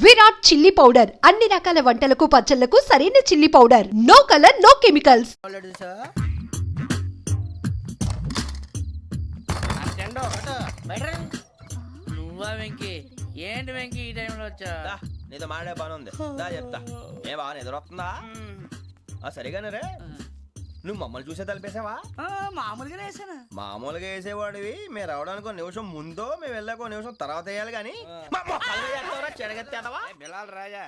Virat chilli powder అన్ని రకాల వంటలకు పచ్చళ్లకు సరైన chilli powder. No colour no chemicals. నువ్వా వెంకీ? ఏంటి వెంకీ ఈ టైంలో వచ్చా? నీతో మాడే పని ఉంది, దా చెప్తా. ఏ బాగా నిద్రొస్తుందా? సరిగానే రే, నువ్వు మమ్మల్ని చూసే తలిపేసావా? మామూలుగానే వేసాను. మామూలుగా వేసేవాడివి. మేము రావడానికి ఒక నిమిషం ముందో మేము వెళ్ళాక ఒక నిమిషం తర్వాత వేయాలి కానీ బిలాల్ రాజా,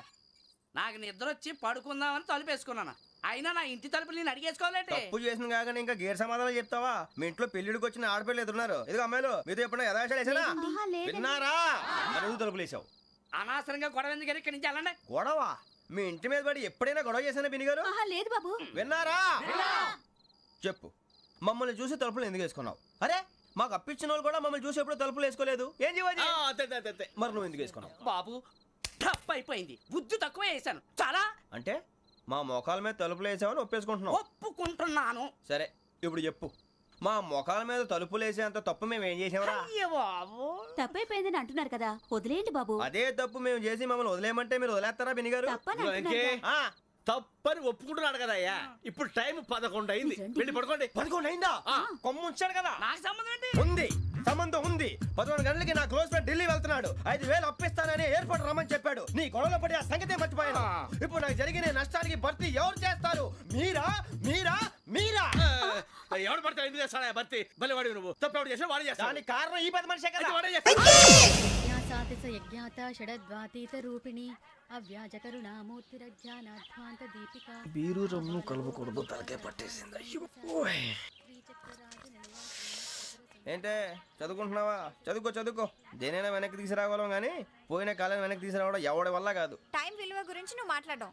నాకు నిద్ర వచ్చి పడుకుందామని తలుపేసుకున్నాను. అయినా నా ఇంటి తలుపులు నేను అడిగేసుకోవాలంటే తప్పు చేసిన కాక ఇంకా గేర్ సమాధానం చెప్తావా? మీ ఇంట్లో పెళ్లిడికి వచ్చిన ఆడపిల్లలు ఎదురున్నారు. ఇదిగో అమ్మాయిలు, మీతో ఎప్పుడైనా యథాశాలు వేసానా? విన్నారా? తలుపులు వేసావు. అనవసరంగా గొడవ ఎందుకు? ఇక్కడి నుంచి వెళ్ళండి. గొడవ? మీ ఇంటి మీద పడి ఎప్పుడైనా గొడవ చేశానా బిని గారు? లేదు బాబు. విన్నారా? చెప్పు, మమ్మల్ని చూసి తలుపులు ఎందుకు వేసుకున్నావు? అరే, మాకు అప్పించిన వాళ్ళు కూడా మమ్మల్ని చూసి ఎప్పుడు తలుపులు వేసుకోలేదు. ఏం చేయాలి? మరి నువ్వు ఎందుకు వేసుకున్నావు? బాబు టప్ అయిపోయింది, బుద్ధి తక్కువ వేసాను చాలా. అంటే మా మోకాల మీద తలుపులు వేసామని ఒప్పేసుకుంటున్నావు? ఒప్పుకుంటున్నాను. సరే, ఇప్పుడు చెప్పు, మా మొఖాల మీద తలుపులు వేసేంత తప్పు మేము ఏం చేసామరా? తప్పైపోయిందని అంటున్నారు కదా, వదిలేయండి బాబు. అదే తప్పు మేము చేసి మమ్మల్ని వదిలేయమంటే మీరు వదిలేస్తారా బిని గారు? తప్పని ఒప్పుకుంటున్నాడు కదా అయ్యా. ఇప్పుడు టైం 11 అయింది, వెళ్ళి పడుకోండి. 11 అయిందా? కొమ్ము ఉంచాడు కదా. నాకు సంబంధం ఏంటి? ఉంది, సంబంధం ఉంది. 11 గంటలకి నా క్లోజ్ ఫ్రెండ్ ఢిల్లీ వెళ్తున్నాడు. 5,000 అప్పిస్తానని ఎయిర్పోర్ట్ రమ్మని చెప్పాడు. నీ గొడవలో పడి ఆ సంగతే మర్చిపోయాను. ఇప్పుడు నాకు జరిగిన నష్టానికి భర్తీ ఎవరు చేస్తారు? మీరా మీరా మీరా? ఎవడు పడితే ఎందుకు చేస్తాడా భర్తీ? మళ్ళీ వాడి నువ్వు తప్పు ఎవడు చేసినా వాడే చేస్తాడు. దానికి కారణం ఈ 10 మనిషే కదా. వాడే చేస్తాడు. బీరు రమ్ము కలుపుకూడదు, తలకే పట్టేసింది. ఏంటే చదువుకుంటున్నావా? చదువుకో చదువుకో. దేనైనా వెనక్కి తీసుకురావాలం గానీ పోయిన కాలం వెనక్కి తీసుకురావడం ఎవడి వల్ల కాదు. టైం విలువ గురించి నువ్వు మాట్లాడడం.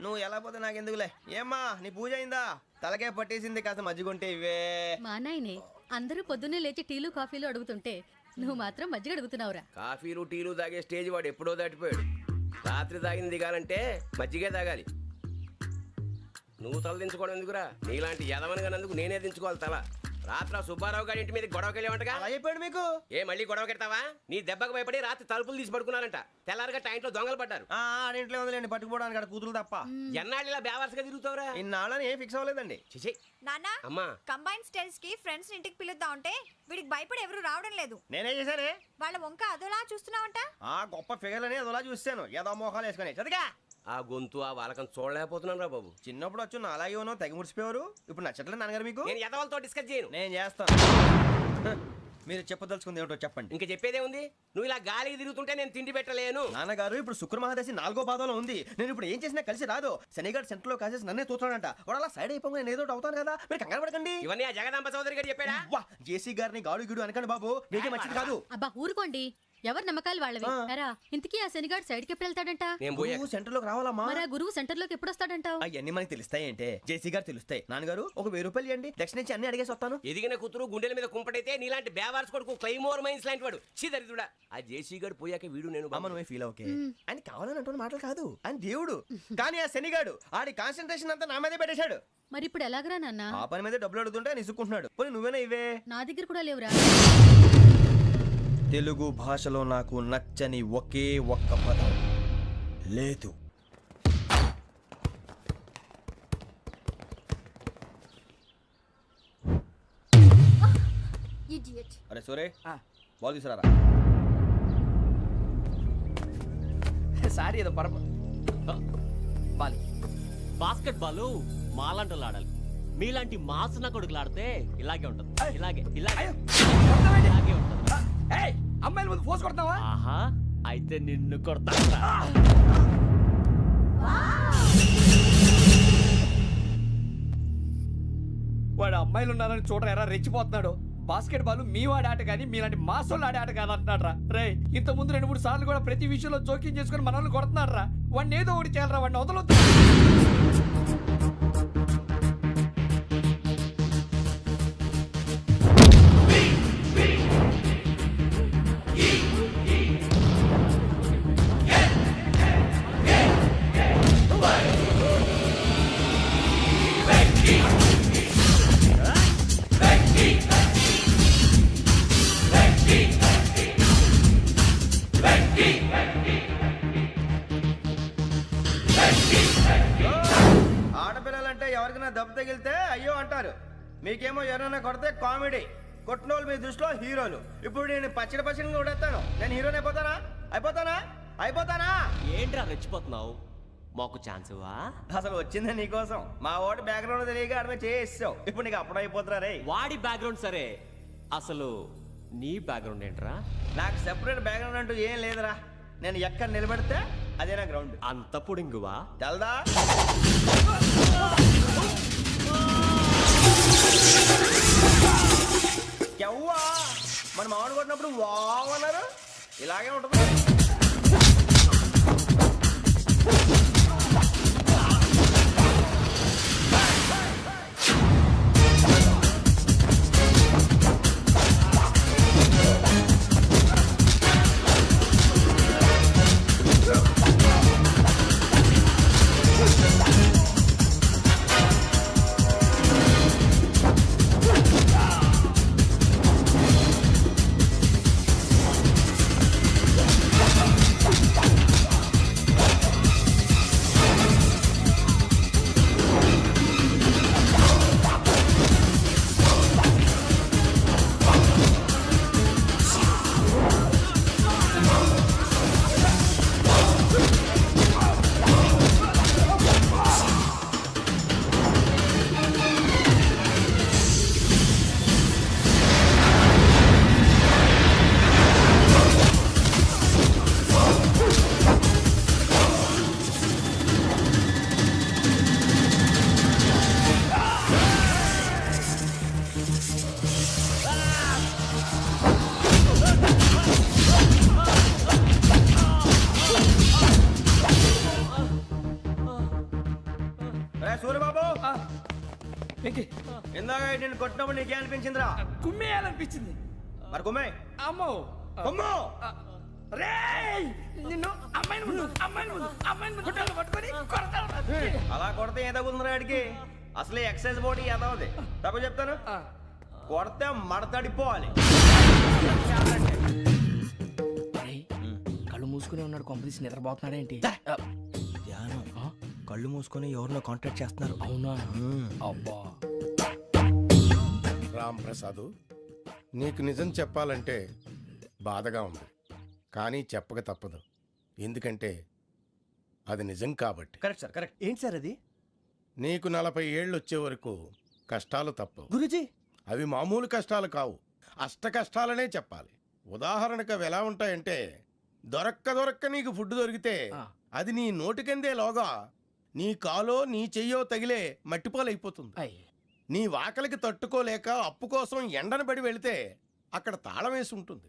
నువ్వు ఎలా పోతే నాకు ఎందుకులే. ఏమ్మా, నీ పూజ అయిందా? తలకే పట్టేసింది, కాస్త మజ్జిగుంటే ఇవే. మా నాయనే అందరూ పొద్దున్నే లేచి టీలు కాఫీలు అడుగుతుంటే నువ్వు మాత్రం మజ్జిగ అడుగుతున్నావురా. కాఫీలు టీలు తాగే స్టేజ్ వాడు ఎప్పుడో దాటిపోయాడు. రాత్రి తాగింది దిగాలంటే మజ్జిగే తాగాలి. నువ్వు తల దించుకోవడం ఎందుకురా? నీలాంటి యదవనగానందుకు నేనే దించుకోవాలి తల. రాత్రి సుబ్బారావు గారి ఇంటి మీద గొడవకి వెళ్ళేవంటగా. అలా చెప్పాడు మీకు? ఏ మళ్ళీ గొడవ కెడతావా? నీ దెబ్బకు భయపడి రాత్రి తలుపులు తీసి పడుకున్నారంట. తెల్లారగా టైంట్లో దొంగలు పడ్డారు. ఆడింట్లో ఉందిలేండి, పట్టుకుపోవడానికి అక్కడ కూతురు తప్ప. ఎన్నాళ్ళు ఇలా బేవర్స్గా తిరుగుతావురా? ఇన్నాళ్ళని ఏం ఫిక్స్ అవ్వలేదండి. చిచి నాన్న, అమ్మా, కంబైన్ స్టైల్స్ కి ఫ్రెండ్స్ ఇంటికి పిలుద్దాం అంటే వీడికి భయపడి ఎవరు రావడం లేదు. నేనే చేశానే. వాళ్ళ వంక అదోలా చూస్తున్నావంట. గొప్ప ఫిగర్లని అదోలా చూస్తాను. ఏదో మోహాలు వేసుకొని చదిగా. ఆ గొంతు ఆ వాలకం చూడలేకపోతున్నాను రా బాబు. చిన్నప్పుడు వచ్చి నా అలాగే ఉన్నావు, తెగ ముడిచిపోయారు. ఇప్పుడు నచ్చట్లేదు నాన్నగారు మీకు? నేను యదవలతో డిస్కస్ చేయను. నేను చేస్తాను. మీరు చెప్పదలుచుకుంది ఏమిటో చెప్పండి. ఇంకా చెప్పేదే ఉంది. నువ్వు ఇలా గాలికి తిరుగుతుంటే నేను తిండి పెట్టలేను. నాన్నగారు, ఇప్పుడు శుక్ర మహాదశి 4వ పాదంలో ఉంది. నేను ఇప్పుడు ఏం చేసినా కలిసి రాదు. శనిగారు సెంటర్ లో కాసేసి నన్నే చూస్తాడంట. వాడు అలా సైడ్ అయిపోయి నేను ఏదో అవుతాను కదా. మీరు కంగారు పడకండి. ఇవన్నీ ఆ జగదాంబ చౌదరి గారు చెప్పాడా? జేసీ గారిని గాడు గిడు అనకండి బాబు, మీకే మంచిది కాదు. అబ్బా ఊరుకోండి, ఎవరి నమ్మకాలు వాళ్ళవి. ఎరా ఇంతకీ ఆ శనిగాడు సైడ్కి ఎప్పుడు వెళ్తాడంట? గురువు సెంటర్ లోకి రావాలమ్మా. మరి ఆ గురువు సెంటర్ లోకి ఎప్పుడు వస్తాడంటావు? అవన్నీ మనకి తెలుస్తాయి అంటే జేసీ గారు తెలుస్తాయి. నాన్నగారు, ఒక 1000 రూపాయలు ఇవ్వండి, దక్షిణ నుంచి అన్ని అడిగేసి వస్తాను. ఎదిగిన కూతురు గుండెల మీద కుంపటైతే నీలాంటి బేవార్స్ కొడుకు క్లైమోర్ మైన్స్ లాంటి వాడు దరిద్రుడా. ఆ జేసీ గారు పోయాక వీడు నేను అమ్మ నువ్వే ఫీల్ ఓకే. ఆయన కావాలని అంటున్న మాటలు కాదు, ఆయన దేవుడు. కానీ ఆ శనిగాడు ఆడి కాన్సన్ట్రేషన్ అంతా నా మీదే పెట్టేశాడు. మరి ఇప్పుడు ఎలాగరా నాన్న? ఆ పని మీద డబ్బులు అడుగుతుంటే నిసుకుంటున్నాడు. పోనీ నువ్వేనా ఇవే? నా దగ్గర కూడా లేవురా. తెలుగు భాషలో నాకు నచ్చని ఒకే ఒక్క పదం లేదు. అరే సోరే, బాల్ తీసుకురారా. సారీ ఏదో బాస్కెట్ బాల్ మాలాంటి ఆడాలి. మీలాంటి మాసన కొడుకులు ఆడితే ఇలాగే ఉంటది. ఇలాగే ఇలాగే ఇలాగే ఉంటది. అమ్మాయిల ముందు ఫోర్స్ కొడతావా? ఆహా, అయితే నిన్ను కొడతా. వాడు అమ్మాయిలు ఉన్నారని చూడరా ఎరా రెచ్చిపోతున్నాడు. బాస్కెట్ బాల్ మీ వాడి ఆట కానీ మీలాంటి మాసోళ్ళు ఆడే ఆట కాదు అంటున్నాడు రా. రే, ఇంత ముందు 2-3 సార్లు కూడా ప్రతి విషయంలో జోక్యం చేసుకుని మన వాళ్ళు కొడుతున్నాడు రా. వాడిని ఏదో ఒకటి చేయాలరా, వాడిని వదలొద్దు. ఆడపిల్లలంటే ఎవరికైనా దెబ్బ తగిలితే అయ్యో అంటారు, మీకేమో ఎవరైనా కొడితే కామెడీ. కొట్టిన వాళ్ళు మీ దృష్టిలో హీరోలు. ఇప్పుడు నేను పచ్చడిగా కొడేస్తాను, నేను హీరోని అయిపోతానా? ఏంట్రా రెచ్చిపోతున్నావు? మాకు ఛాన్స్ ఇవ్వా? అసలు వచ్చిందే నీకోసం. మా ఓటు బ్యాక్గ్రౌండ్ తెలియక ఆడమే చేసావు. ఇప్పుడు నీకు అప్పుడు అయిపోతురా రే. వాడి బ్యాక్గ్రౌండ్ సరే, అసలు నీ బ్యాక్గ్రౌండ్ ఏంట్రా? నాకు సెపరేట్ బ్యాక్గ్రౌండ్ అంటూ ఏం లేదురా. నేను ఎక్కడ నిలబడితే అదే నా గ్రౌండ్. అంత పుడింగువా? తెల్దా? ఎవ్వా మన మామిడి కొట్టినప్పుడు వావ్ అన్నారు, ఇలాగే ఉంటుంది. సూర్యబాబు, ఇందాక నేను కొట్టినప్పుడు నీకే అనిపించిందిరా? కుమ్మేయాలనిపించింది. మరి కుమ్మే. అమ్మో కుమ్ము. రేయ్, నిన్ను అమ్మాయిని గుడ్డలు పట్టుకొని కొడతాను. అలా కొడితే ఏ తగులుందిరా ఆడికి? అసలే ఎక్సైజ్ బాడీ ఏదవుది. తక్కువ చెప్తాను, కొడితే మడతడిపోవాలి. కళ్ళు మూసుకునే ఉన్నాడు, కొంపదీసి నిద్రపోతున్నాడేంటి? ధ్యానం. కళ్ళు మూసుకొని ఎవరినో కాంటాక్ట్ చేస్తున్నారు. అవునా? అబ్బా. రామ్ ప్రసాద్, నీకు నిజం చెప్పాలంటే బాధగా ఉంది, కానీ చెప్పక తప్పదు. ఎందుకంటే అది నిజం కాబట్టి. Correct sir, correct. ఏంటి సార్ అది? నీకు 40 ఏళ్ళు వచ్చే వరకు కష్టాలు తప్పవు గురుజీ. అవి మామూలు కష్టాలు కావు, అష్ట కష్టాలనే చెప్పాలి. ఉదాహరణకు అవి ఎలా ఉంటాయంటే, దొరక్క నీకు ఫుడ్ దొరికితే అది నీ నోటికందే లోగా నీ కాలో నీ చెయ్యో తగిలే మట్టిపాలైపోతుంది. నీ వాకలికి తట్టుకోలేక అప్పు కోసం ఎండను పడి వెళితే అక్కడ తాళం వేసి ఉంటుంది.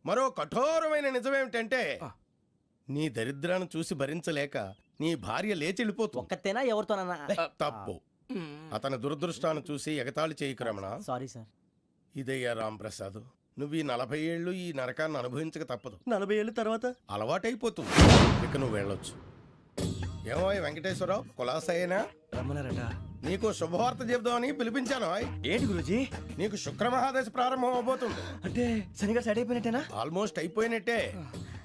మరో కఠోరమైన నిజమేమిటంటే, నీ దరిద్రాన్ని చూసి భరించలేక నీ భార్య లేచి వెళ్ళిపోతుంది. ఒక్కతేనా ఎవరితోనన్నా? తప్పు. అతని దురదృష్టాన్ని చూసి ఎగతాళి చేయకు రమణ. Sorry sir. ఇదయ్యా రాంప్రసాద్, నువ్వు ఈ 40 ఏళ్ళు ఈ నరకాన్ని అనుభవించక తప్పదు. 40 ఏళ్ళ తర్వాత అలవాటైపోతుంది. ఇక నువ్వు వెళ్ళొచ్చు. ఏమో వెంకటేశ్వరరావు, కులాసైనా రమ్మన్నారట. నీకు శుభవార్త చెబుదామని పిలిపించాను. ఏంటి గురుజీ? నీకు శుక్రమహాదశ ప్రారంభం అవబోతుంది. అంటే శనిగా సెట్ అయిపోయినట్టేనా? ఆల్మోస్ట్ అయిపోయినట్టే.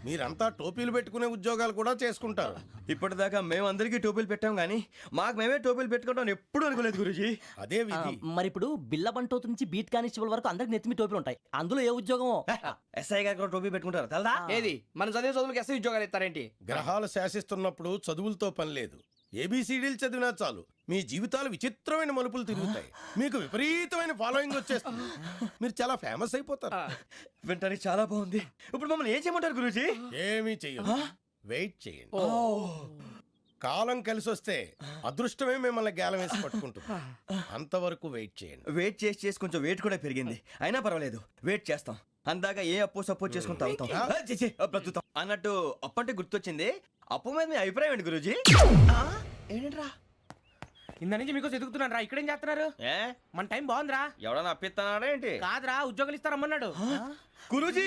మీరంతా టోపీలు పెట్టుకునే ఉద్యోగాలు కూడా చేసుకుంటారు. ఇప్పటిదాకా మేమందరికీ టోపీలు పెట్టాం గానీ మాకు మేమే టోపీలు పెట్టుకుంటాం ఎప్పుడు అనుకోలేదు గురుజీ. అదే విధి. మరి ఇప్పుడు బిల్ల బంటోతు నుంచి బీట్ కానిస్టేబుల్ వరకు అందరికి నెత్తిమి టోపీలు ఉంటాయి. అందులో ఏ ఉద్యోగం? ఎస్ఐ గారు కూడా టోపీ పెట్టుకుంటారు తెలదా? ఏది మన చదివే చదువులకు ఎస్ఐ ఉద్యోగాలు ఇస్తారేంటి? గ్రహాలు శాసిస్తున్నప్పుడు చదువులతో పని లేదు. ఏబిసిడీలు చదివినా చాలు మీ జీవితాలు విచిత్రమైన మలుపులు తిరుగుతాయి. మీకు విపరీతమైన ఫాలోయింగ్ వచ్చేస్తుంది. మీరు చాలా ఫేమస్ అయిపోతారు. వింటానికి చాలా బాగుంది. ఇప్పుడు మమ్మల్ని ఏం చేయమంటారు గురూజీ? ఏమీ చెయ్యదు, వెయిట్ చేయండి. కాలం కలిసి వస్తే అదృష్టమే మిమ్మల్ని గేలం వేసి పట్టుకుంటుంది. అంతవరకు వెయిట్ చేయండి. వెయిట్ చేసి కొంచెం వెయిట్ కూడా పెరిగింది. అయినా పర్వాలేదు, వెయిట్ చేస్తాం. అందాక ఏ అప్పు సపోర్ట్ చేసుకుని తాగుతాం, బ్రతుకుతాం. అన్నట్టు అప్పు అంటే గుర్తొచ్చింది. అప్పు మీద మీ అభిప్రాయం ఏంటి గురూజీ? ఏంటరా ఇంత నుంచి మీకు ఎదుగుతున్నాను రా. ఇక్కడేం చేస్తున్నారు? మన టైం బాగుందిరా. ఎవడన్నా అప్పిస్తున్నాడా ఏంటి? కాదురా, ఉద్యోగాలు ఇస్తారమ్మన్నాడు గురూజీ.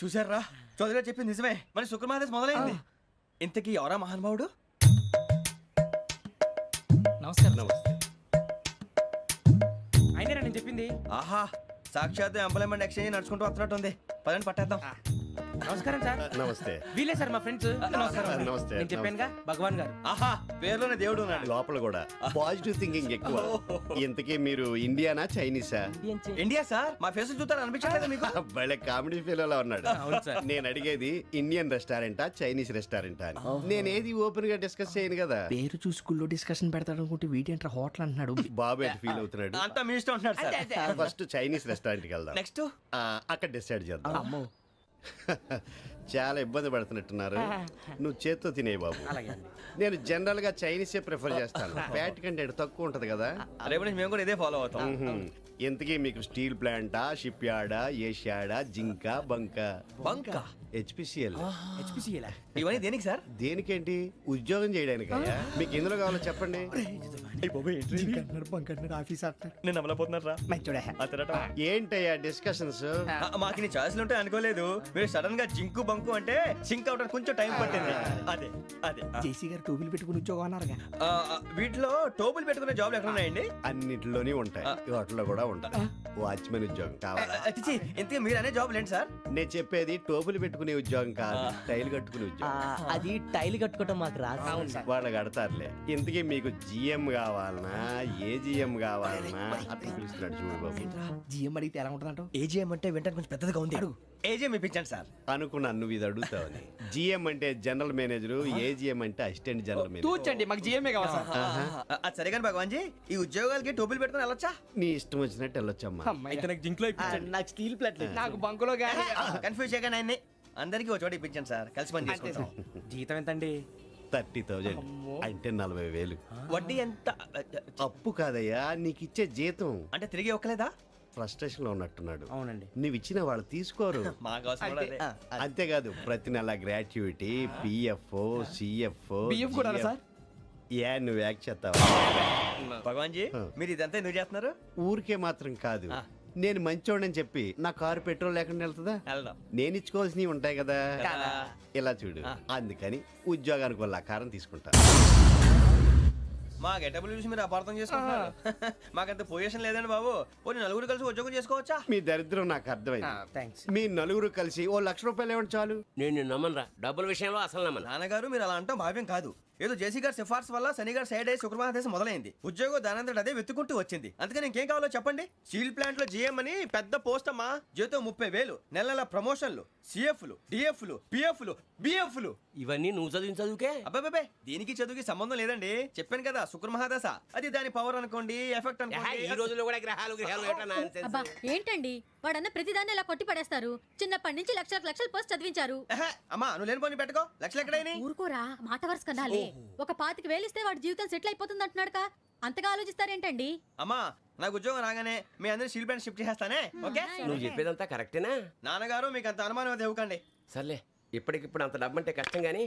చూసారా, చౌదరిగా చెప్పింది నిజమే. మరి శుక్రమహాదేశ్ మొదలైంది. ఇంతకీ ఎవరా మహానుభావుడు? నమస్కారం. అయినా నేను చెప్పింది. ఆహా, సాక్షాత్ ఎంప్లాయ్మెంట్ ఎక్స్చేంజ్ నడుచుకుంటూ వస్తున్నట్టు ఉంది. పదండి పట్టేద్దాం. నమస్కారం సార్. నమస్తే. వీలే సార్ మా ఫ్రెండ్స్. నమస్కారం. నమస్తే. నేను చెప్పానుగా భగవాన్ గారు. ఆహా పేర్లోనే దేవుడు ఉన్నాడు. లోపల కూడా పాజిటివ్ థింకింగ్ ఎక్కువ. ఇంతకీ మీరు ఇండియానా చైనీసా? India sir. మా ఫేస్ చూస్తారు అనిపించట్లేదు మీకు? భలే కామెడీ ఫీల్ అలా ఉన్నాడు. అవును సార్. నేను అడిగేది ఇండియన్ రెస్టారెంటా చైనీస్ రెస్టారెంటా అని. నేనేది ఓపెన్ గా డిస్కస్ చేయను కదా. పేరు చూసి స్కూల్లో డిస్కషన్ పెడతాడు అనుకుంటే వీటేంట్రా హోటల్ అంటున్నాడు. బాబు ఎట్ ఫీల్ అవుతున్నాడు. అంతా మీ ఇష్టం అంటున్నాడు సార్. ఫస్ట్ చైనీస్ రెస్టారెంట్ కి వెళ్దాం. నెక్స్ట్ అక్కడ డిసైడ్ చేద్దాం. అమ్మో చాలా ఇబ్బంది పడుతున్నట్టున్నారు. నువ్వు చేత్తో తినే బాబు. అలాగే అండి. నేను జనరల్ గా చైనీసే ప్రిఫర్ చేస్తాను. ఫ్యాట్ కంటెంట్ తక్కువ ఉంటది కదా. రేపు నుంచి మేము కూడా ఇదే ఫాలో అవుతాం. ఇంతకీ మీకు స్టీల్ ప్లాంటా, షిప్ యార్డా, ఏషియాడా, జింక, బంక? బంక హెచ్పిసిఎల్. హెచ్పిసిఎల్ ఇవన్నీ దేనికి సార్? దేనికేంటి? ఉద్యోగం చేయడానికి. మీకు ఎందులో కావాలో చెప్పండి. నేను అమలపోతున్నారా? ఏంటయ్యా డిస్కషన్స్? మాకు నీ ఛాయిస్లు ఉంటాయి అనుకోలేదు. మీరు సడన్ గా జింకు బంకు అంటే సింక్ అవడానికి కొంచెం టైం పట్టింది. అదే అదే జేసీ గారు టోబుల్ పెట్టుకుని ఉద్యోగం అన్నారుగా. వీటిలో టోబుల్ పెట్టుకునే జాబ్లు ఎక్కడ ఉన్నాయండి? అన్నిటిలోనే ఉంటాయి. వాటిలో కూడా ఉంటాయి. వాచ్మెన్ ఉద్యోగం కావాలా? ఇంతకీ మీరు అనే జాబ్ ఏంటి సార్? నేను చెప్పేది టోపులు పెట్టుకునే ఉద్యోగం కాదు, టైల్ కట్టుకునే ఉద్యోగం. అది టైల్ కట్టుకోవటం మాకు రాదు. వాళ్ళు కడతారులే. ఇంతకీ మీకు జిఎం కావాలనా, ఏ జిఎం కావాలనా? అట్లా పిలుస్తున్నాడు చూడు బాబు. జిఎం అడిగితే ఎలా ఉంటుందంట? ఏజిఎం అంటే వెంటనే కొంచెం పెద్దదిగా ఉంది. ఏజిఎం ఇప్పించండి సార్. అనుకున్నాను నువ్వు ఇది అడుగుతావని. జిఎం అంటే జనరల్ మేనేజర్, ఏజిఎం అంటే అసిస్టెంట్ జనరల్ మేనేజర్. తూచండి, మాకు జిఎంఏ కావాలి సార్. అది సరే కానీ భగవాన్ జీ, ఈ ఉద్యోగాలకి టోపులు పెట్టుకుని వెళ్ళొచ్చా? నీ ఇష్టం వచ్చినట్టు వెళ్ళొచ్చమ్మా. అయితే నాకు జింక్లో నాకు స్టీల్ ప్లేట్ నాకు బంకులో గానీ కన్ఫ్యూజ్ చేయగానే ఆయన్ని అందరికీ ఒక చోట ఇప్పించండి సార్. కలిసి పని చేసుకుంటాం. జీతం ఎంతండి? 30,000 అంటే 40,000. వడ్డీ ఎంత? అప్పు కాదయ్యా, నీకు ఇచ్చే జీతం. అంటే తిరిగి ఒక్కలేదా? ఫ్రస్ట్రేషన్ లో ఉన్నట్టున్నాడు. అవునండి. నువ్వు ఇచ్చిన వాళ్ళు తీసుకోరు. మాకు అవసరం కూడా అదే. అంతేకాదు ప్రతి నెల గ్రాట్యుటీ, పిఎఫ్, సిఎఫ్. బియ్యం కూడా సార్? ఏ నువ్వు యాక్ చేస్తావా? భగవాన్ జీ, మీరు ఇదంతా ఎందుకు చేస్తున్నారు? ఊరికే మాత్రం కాదు. నేను మంచోడని చెప్పి నా కారు పెట్రోల్ లేకుండా వెళ్తుందా? వెళ్దాం. నేను ఇచ్చుకోవాల్సినవి ఉంటాయి కదా. కదా. ఇలా చూడు. అందుకని ఉద్యోగానికి వాళ్ళ ఆకారం తీసుకుంటా. మా గెటబుల్ చూసి మీరు అపార్థం చేసుకుంటున్నారు. మాకంత పొజిషన్ లేదండి బాబు. పోనీ నలుగురు కలిసి ఉద్యోగం చేసుకోవచ్చా? మీ దరిద్రం నాకు అర్థమైంది. మీ నలుగురు కలిసి ఓ ₹1,00,000 ఇవ్వండి చాలు. నేను నమ్మనరా, డబ్బుల విషయంలో అసలు నమ్మను. నాన్నగారు మీరు అలా అంటాం భావ్యం కాదు. ఏదో జేసీ గారి సిఫార్సు వల్ల శని గారు సైడ్ అయ్యి శుక్రవారం మొదలైంది. ఉద్యోగం దానంతటి అదే వెతుకుంటూ వచ్చింది. అందుకని ఇంకేం కావాలో చెప్పండి. స్టీల్ ప్లాంట్ లో జిఎం అని పెద్ద పోస్ట్ అమ్మా. జీతం 30,000, నెల నెల ప్రమోషన్లు, సిఎఫ్లు, డిఎఫ్లు, పిఎఫ్లు, బిఎఫ్లు. ఇవన్నీ నువ్వు చదివిన చదువుకే. అబ్బాబే దీనికి చదువుకి సంబంధం లేదండి. చెప్పాను కదా శుక్ర మహాదశ. అది దాని పవర్ అనుకోండి, ఎఫెక్ట్ ఈ అనుకోండి. రోజుల్లో కూడా గ్రహాలు ఏటా nonsense? అబ్బా ఏంటండి వాడన్న ప్రతిదాన్ని ఇలా కొట్టి పడేస్తారు. చిన్నప్పటి నుంచి లక్షలు పోస్ట్ చదివించారు. అమ్మా నువ్వు లేని పోనీ పెట్టుకో. లక్షలు ఎక్కడైనా ఊరుకోరా, మాట వరుస కదాలే. ఒక 25,000 ఇస్తే వాడి జీవితం సెటిల్ అయిపోతుంది అంటున్నాడుగా. అంతగా ఆలోచిస్తారేంటండి? అమ్మా నాకు ఉద్యోగం రాగానే మీ అందరి స్టీల్ ప్లాంట్ షిఫ్ట్ చేస్తానే. ఓకే నువ్వు చెప్పేదంతా కరెక్టేనా? నాన్నగారు మీకు అంత అనుమానం అయితే ఇవ్వకండి. సర్లే, ఇప్పటికిప్పుడు అంత డబ్బు అంటే కష్టం కానీ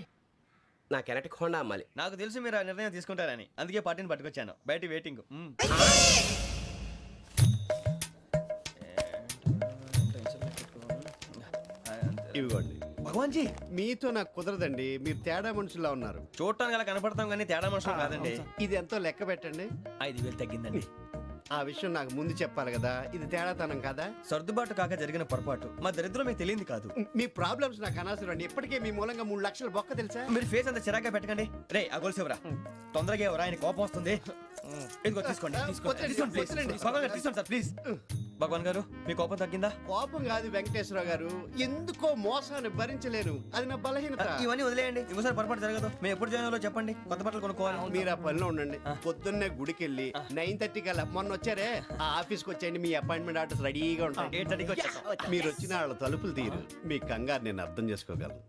నా కెనటిక్ హోండా అమ్మాలి. నాకు తెలుసు మీరు ఆ నిర్ణయం తీసుకుంటారని, అందుకే పార్టీని పట్టుకొచ్చాను. బయట వెయిటింగ్. ఇవ్వండి. భగవాన్ జీ మీతో నాకు కుదరదండి. మీరు తేడా మనుషుల్లా ఉన్నారు. చూడటానికి అలా కనపడతాం కానీ తేడా మనుషులు కాదండి. ఇది ఎంతో లెక్క పెట్టండి. 5,000 తగ్గిందండి. ఆ విషయం నాకు ముందు చెప్పాలి కదా. ఇది తేడాతనం కదా. సర్దుబాటు కాక జరిగిన పొరపాటు. మా దరిద్రం మీకు తెలియదు కాదు. మీ ప్రాబ్లమ్స్ నాకు అనవసరం అండి. ఇప్పటికే మీ మూలంగా 3,00,000 బొక్క తెలుసా? మీరు ఫేస్ అంత చిరాగ్గా పెట్టకండి. రే ఆ గొలుసు ఎవరా? తొందరగా ఎవరా? ఆయన కోపం వస్తుంది. ఇదిగో తీసుకోండి. తీసుకోండి ప్లీజ్. భగవాన్ గారు తీసుకోండి సార్ ప్లీజ్. భగవాన్ గారు మీ కోపం తగ్గిందా? కోపం కాదు వెంకటేశ్వర గారు, ఎందుకో మోసాన్ని భరించలేను. అది నా బలహీనత. ఇవన్నీ వదిలేయండి. ఇంకోసారి పొరపాటు జరగదు. మేము ఎప్పుడు జాయిన్ అవ్వాలో చెప్పండి. కొత్త బట్టలు కొనుక్కోవాలి. మీరు ఆ పనిలో ఉండండి. పొద్దున్నే గుడికి వెళ్ళి 9:30 కల్లా, మొన్న వచ్చారే ఆ ఆఫీస్కి వచ్చేయండి. మీ అపాయింట్మెంట్ ఆర్డర్స్ రెడీగా ఉంటాయి. 8:30కి వచ్చేస్తాం. మీరు వచ్చిన వాళ్ళ తలుపులు తీరు. మీ కంగారు నేను అర్థం చేసుకోగలను.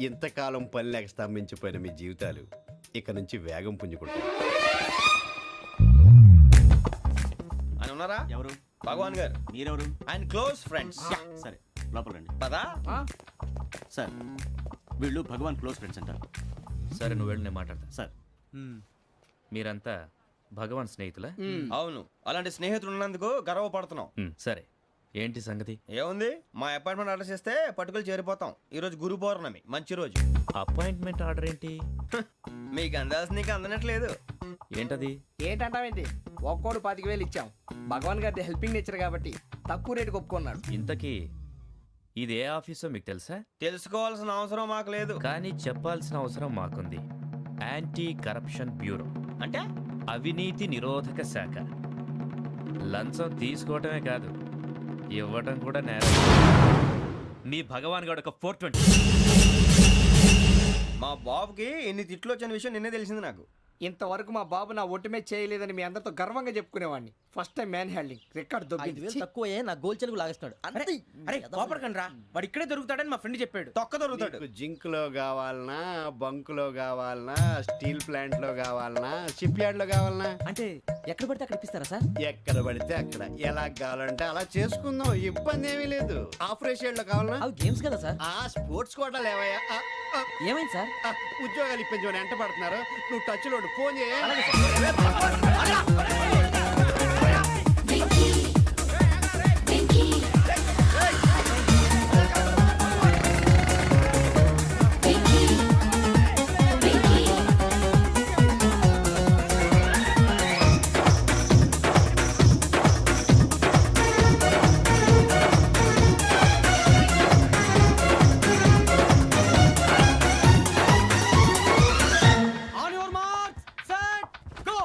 ఇంతకాలం పని లేక స్తంభించిపోయిన మీ జీవితాలు ఇక నుంచి వేగం పుంజుకుంటాయి. ఆయన ఉన్నారా? ఎవరు? భగవాన్ గారు. మీరెవరు? ఆయన క్లోజ్ ఫ్రెండ్స్. సరే లోపల రండి. పదా సార్ వీళ్ళు భగవాన్ క్లోజ్ ఫ్రెండ్స్ అంటారు. సరే నువ్వు వెళ్ళి నేను మాట్లాడతా. సార్ మీరంతా భగవాన్ స్నేహితులా? అవును, అలాంటి స్నేహితులు ఉన్నందుకు గర్వపడుతున్నాం. సరే ఏంటి సంగతి? ఏముంది, మా అపాయింట్మెంట్ ఆర్డర్ చేస్తే పట్టుకులు చేరిపోతాం. ఈ రోజు గురు పౌర్ణమి, మంచి రోజు. అపాయింట్మెంట్ ఆర్డర్ ఏంటి? మీకు అందాల్సిన నీకు అందనట్లేదు. ఏంటది? ఏంటంటావేంటి? ఒక్కోడు 25,000 ఇచ్చాం. భగవాన్ గారి హెల్పింగ్ నేచర్ కాబట్టి తక్కువ రేటుకి ఒప్పుకున్నాడు. ఇంతకీ ఇది ఏ ఆఫీసో మీకు తెలుసా? తెలుసుకోవాల్సిన అవసరం మాకు లేదు. కానీ చెప్పాల్సిన అవసరం మాకుంది. యాంటీ కరప్షన్ బ్యూరో అంటే అవినీతి నిరోధక శాఖ. లంచం తీసుకోవటమే కాదు, ఇవ్వటం కూడా నేరం. మీ భగవాన్ గారు ఒక 420. మా బాబుకి ఎన్ని తిట్లు వచ్చిన విషయం నిన్నే తెలిసింది నాకు. ఇంతవరకు మా బాబు నా ఒట్టుమే చేయలేదని మీ అందరితో గర్వంగా చెప్పుకునేవాడిని. First time man handling record 5,000 దొబ్బింది. తక్కువే నా గోల్ చెలుగు లాగేస్తున్నాడు. అంతే. అరే కోపడకండి రా, వాడు ఇక్కడే దొరుకుతాడని మా ఫ్రెండ్ చెప్పాడు. తొక్క దొరుకుతాడు. జింక్ లో కావాలనా, బంక్ లో కావాలనా, స్టీల్ ప్లాంట్ లో కావాలనా, షిప్ యార్డ్ లో కావాలనా, అంటే ఎక్కడ పడితే అక్కడ ఇప్పిస్తారా సార్? ఎక్కడ పడితే అక్కడ ఎలా కావాలంటే అలా చేసుకుందాం, ఇబ్బంది ఏమీ లేదు. ఆపరేషన్ లో కావాలనా, అవి గేమ్స్ కదా సార్. ఆ స్పోర్ట్స్ కోటా లేవయ్యా. ఏమైంది సార్? ఉద్యోగాలు ఇప్పించమని ఎంట పడుతున్నారు. నువ్వు టచ్ లో ఫోన్ చేయ. On your marks, set, go.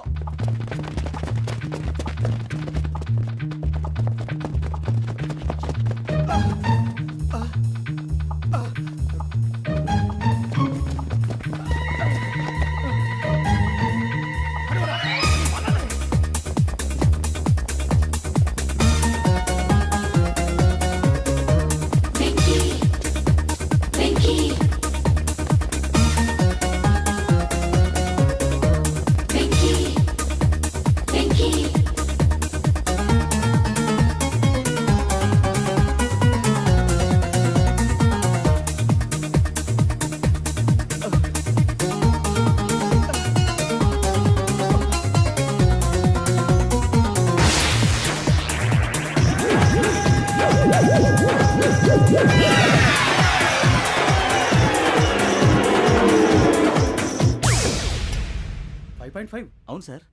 అవును సార్.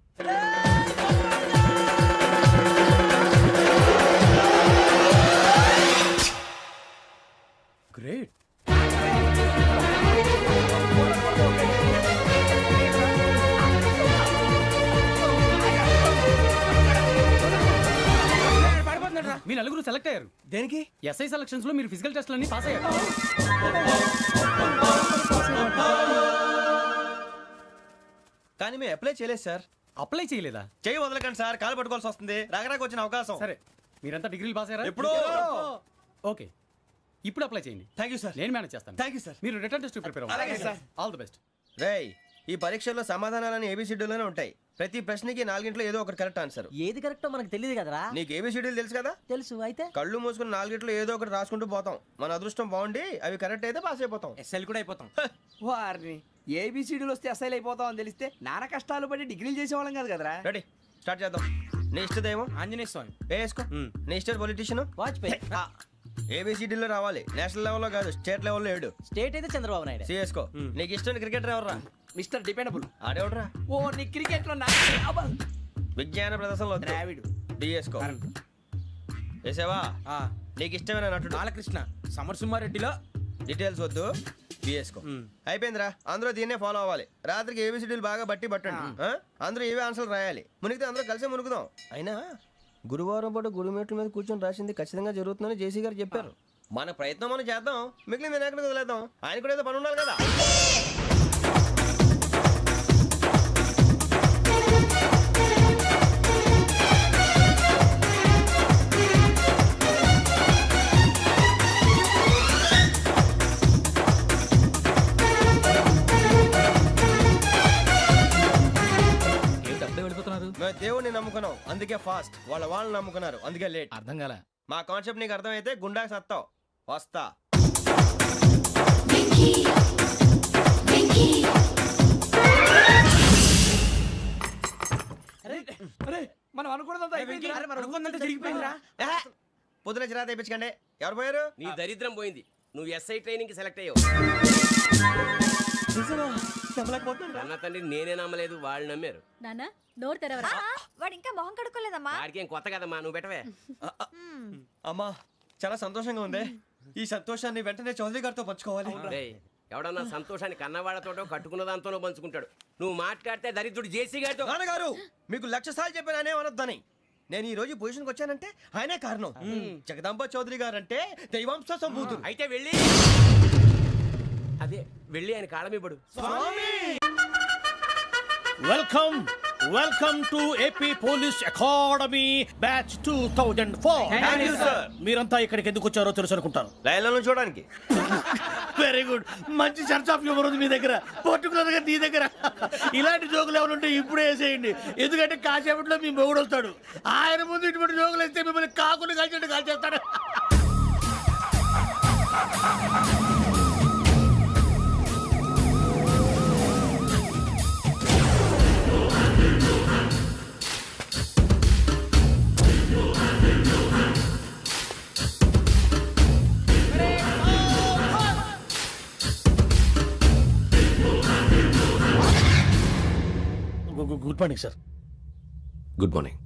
గ్రేట్. మీ నలుగురు సెలెక్ట్ అయ్యారు. దేనికి? ఎస్ఐ సెలక్షన్స్ లో మీరు ఫిజికల్ టెస్ట్ అన్ని పాస్ అయ్యారు. కానీ మేము అప్లై చేయలేదు సార్. అప్లై చేయలేదా? చేయి వదలకండి సార్, కాలు పట్టుకోవాల్సి వస్తుంది. రాగరాకు వచ్చిన అవకాశం. సరే, మీరంతా డిగ్రీలు పాస్ అయ్యారా? ఎప్పుడో. ఓకే, ఇప్పుడు అప్లై చేయండి. Thank you sir. నేను మేనేజ్ చేస్తాను. Thank you sir. మీరు రిటర్న్ టెస్ట్ ప్రిపేర్ అలాగే అవ్వండి. సార్. All the best. రేయ్, ఈ పరీక్షల్లో సమాధానాలని ఏబిసిడ్యూల్లోనే ఉంటాయి. ప్రతి ప్రశ్నకి 4 ఏదో ఒకటి కరెక్ట్ ఆన్సర్. ఏది కరెక్టో మనకు తెలియదు కదరా. నీకు ఏబిసిడ్యూల్ తెలుసు కదా? తెలుసు. అయితే కళ్ళు మూసుకుని 4 ఏదో ఒకటి రాసుకుంటూ పోతాం. మన అదృష్టం బాగుండి అవి కరెక్ట్ అయితే పాస్ అయిపోతాం. ఎస్ఎల్ కూడా అయిపోతాం. వారిని ఏబిసిడీలు వస్తే ఎస్ఐలు అయిపోతాం అని తెలిస్తే నాన్న కష్టాలు పడి డిగ్రీలు చేసేవాళ్ళం కాదు కదరా. రెడీ, స్టార్ట్ చేద్దాం. నీ ఇష్టదేమో ఆంజనేయ స్వామి. వేసుకో. నీ ఇష్ట పొలిటీషియన్ వాజ్పేయి. ఏబిసిడీలో రావాలి. నేషనల్ లెవెల్లో కాదు, స్టేట్ లెవెల్లో 7. స్టేట్ అయితే చంద్రబాబు నాయుడు. సిఎస్కో. నీకు ఇష్టం క్రికెటర్ ఎవర్రా? Mister dependable. ఆడేవడరా? ఓ నీ క్రికెట్ లో విజ్ఞాన ప్రదర్శనలో ద్రావిడు. డిఎస్కో. వేసావా? నీకు ఇష్టమైన నటుడు? బాలకృష్ణ. సమర్సింహారెడ్డిలో డీటెయిల్స్ వద్దు, బిఎస్కో. అయిపోయిందిరా. అందరూ దీన్నే ఫాలో అవ్వాలి. రాత్రికి ఏబిసిడీలు బాగా బట్టి పట్టండి. అందరూ ఏవే ఆన్సర్లు రాయాలి. మునిగితే అందరూ కలిసి మునుగుదాం. అయినా గురువారం పాటు గురుమేట్ల మీద కూర్చొని రాసింది ఖచ్చితంగా జరుగుతుందని జేసీ గారు చెప్పారు. మన ప్రయత్నం మనం చేద్దాం, మిగిలింది ఎక్కడికి వదిలేద్దాం. ఆయన కూడా ఏదో పని ఉండాలి కదా. మేము దేవుడిని నమ్ముకున్నాం, అందుకే ఫాస్ట్. వాళ్ళని నమ్ముకున్నారు, అందుకే లేట్. అర్థం కాల. మా కాన్సెప్ట్ నీకు అర్థమైతే గుండా సత్తావు. వస్తా. మనం అనుకున్నదంతా జరిగిపోయిందిరా. పొద్దున చిరా తెప్పించకండి. ఎవరు పోయారు? నీ దరిద్రం పోయింది. నువ్వు ఎస్ఐ ట్రైనింగ్ కి సెలెక్ట్ అయ్యావు. అన్న తండ్రి నేనే నమ్మలేదు, వాళ్ళు నమ్మారు. నాన్న నోరు తెరవరా. వాడు ఇంకా మొహం కడుక్కోలేదమ్మా. వాడికి ఏం కొత్త కదమ్మా, నువ్వు పెట్టవే. అమ్మా, చాలా సంతోషంగా ఉంది. ఈ సంతోషాన్ని వెంటనే చౌదరి గారితో పంచుకోవాలి. డేయ్, ఎవడన్నా సంతోషాన్ని కన్నవాళ్లతోటో కట్టుకున్న దాంతోనో పంచుకుంటాడు. నువ్వు మాట్లాడితే దరిద్రుడు జేసీ గారితో. నాన్నగారు మీకు 1,00,000 సార్లు చెప్పాను అనే అనొద్దని. నేను ఈ రోజు పొజిషన్కి వచ్చానంటే ఆయనే కారణం. జగదాంబ చౌదరి గారు అంటే దైవాంశ సంభూతుడు. అయితే వెళ్ళి అదే వెళ్ళి ఆయన కాళ్ళమివ్వడు. Welcome welcome to AP police academy batch 2004. మీరంతా ఇక్కడికి ఎందుకు వచ్చారో తెలుసు అనుకుంటాను. లైన్లను చూడడానికి. వెరీ గుడ్, మంచి చర్చ్ ఆఫ్ హ్యూమర్ ఉంది మీ దగ్గర, పర్టికులర్ గా నీ దగ్గర. ఇలాంటి జోకులు ఏమైనా ఉంటే ఇప్పుడే వేసేయండి, ఎందుకంటే కాసేపట్లో మీ మొగుడు వస్తాడు. ఆయన ముందు ఇటువంటి జోకులు వేస్తే మిమ్మల్ని కాకులు కాల్చేట్టు కాల్చేస్తాడు. Good morning sir. Good morning.